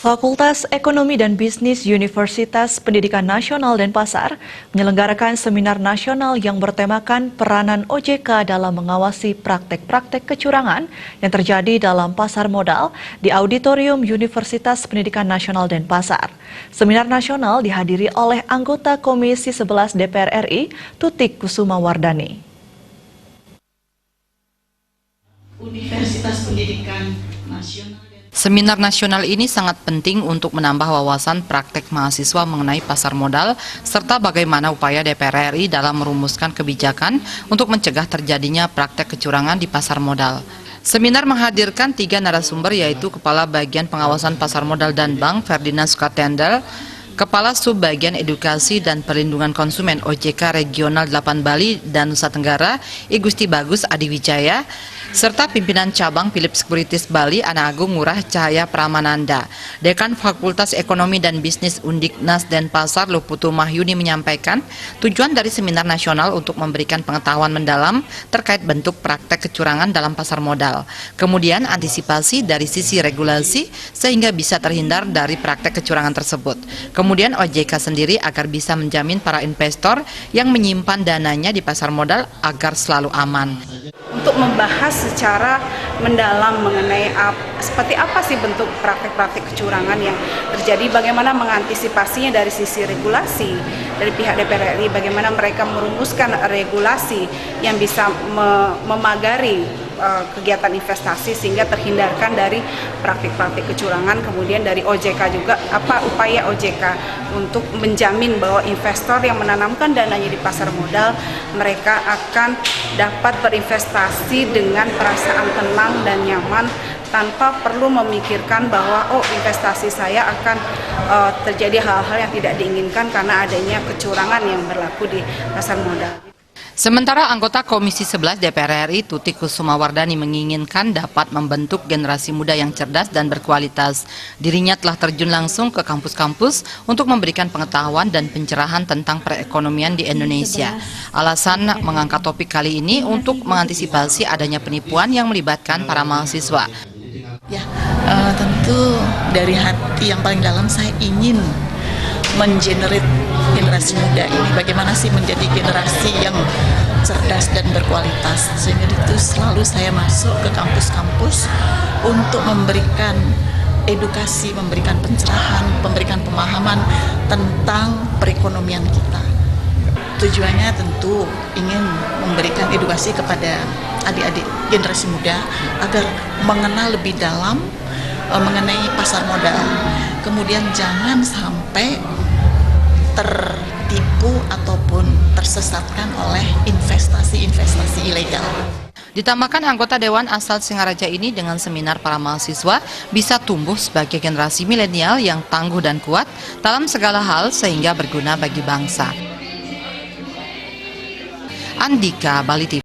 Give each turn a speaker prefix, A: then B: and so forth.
A: Fakultas Ekonomi dan Bisnis Universitas Pendidikan Nasional Denpasar menyelenggarakan seminar nasional yang bertemakan peranan OJK dalam mengawasi praktek-praktek kecurangan yang terjadi dalam pasar modal di Auditorium Universitas Pendidikan Nasional Denpasar. Seminar nasional dihadiri oleh anggota Komisi 11 DPR RI, Tutik Kusumawardani.
B: Universitas Pendidikan Nasional.
C: Seminar nasional ini sangat penting untuk menambah wawasan praktek mahasiswa mengenai pasar modal, serta bagaimana upaya DPR RI dalam merumuskan kebijakan untuk mencegah terjadinya praktek kecurangan di pasar modal. Seminar menghadirkan 3 narasumber, yaitu Kepala Bagian Pengawasan Pasar Modal dan Bank Ferdinand Sukatendel, Kepala Subbagian Edukasi dan Perlindungan Konsumen OJK Regional 8 Bali dan Nusa Tenggara, I Gusti Bagus Adiwijaya, serta pimpinan cabang Philip Securities Bali, Ana Agung Ngurah Cahaya Pramananda. Dekan Fakultas Ekonomi dan Bisnis Undiknas Denpasar, Luputu Mahyuni menyampaikan tujuan dari seminar nasional untuk memberikan pengetahuan mendalam terkait bentuk praktek kecurangan dalam pasar modal. Kemudian antisipasi dari sisi regulasi sehingga bisa terhindar dari praktek kecurangan tersebut. Kemudian OJK sendiri agar bisa menjamin para investor yang menyimpan dananya di pasar modal agar selalu aman.
B: Untuk membahas secara mendalam mengenai seperti apa sih bentuk praktek-praktek kecurangan yang terjadi, bagaimana mengantisipasinya dari sisi regulasi dari pihak DPR RI, bagaimana mereka merumuskan regulasi yang bisa memagari kegiatan investasi sehingga terhindarkan dari praktik-praktik kecurangan. Kemudian dari OJK juga, apa upaya OJK untuk menjamin bahwa investor yang menanamkan dananya di pasar modal, mereka akan dapat berinvestasi dengan perasaan tenang dan nyaman tanpa perlu memikirkan bahwa investasi saya akan terjadi hal-hal yang tidak diinginkan karena adanya kecurangan yang berlaku di pasar modal.
C: Sementara anggota Komisi 11 DPR RI Tutik Kusumawardani menginginkan dapat membentuk generasi muda yang cerdas dan berkualitas. Dirinya telah terjun langsung ke kampus-kampus untuk memberikan pengetahuan dan pencerahan tentang perekonomian di Indonesia. Alasan mengangkat topik kali ini untuk mengantisipasi adanya penipuan yang melibatkan para mahasiswa.
D: Ya, tentu dari hati yang paling dalam saya ingin mengenerate generasi muda ini, bagaimana sih menjadi generasi yang cerdas dan berkualitas. Sehingga itu selalu saya masuk ke kampus-kampus untuk memberikan edukasi, memberikan pencerahan, memberikan pemahaman tentang perekonomian kita. Tujuannya tentu ingin memberikan edukasi kepada adik-adik generasi muda agar mengenal lebih dalam mengenai pasar modal. Kemudian jangan sampai tertipu ataupun tersesatkan oleh investasi-investasi ilegal.
C: Ditambahkan anggota Dewan asal Singaraja ini dengan seminar para mahasiswa bisa tumbuh sebagai generasi milenial yang tangguh dan kuat dalam segala hal sehingga berguna bagi bangsa. Andika, Bali TV.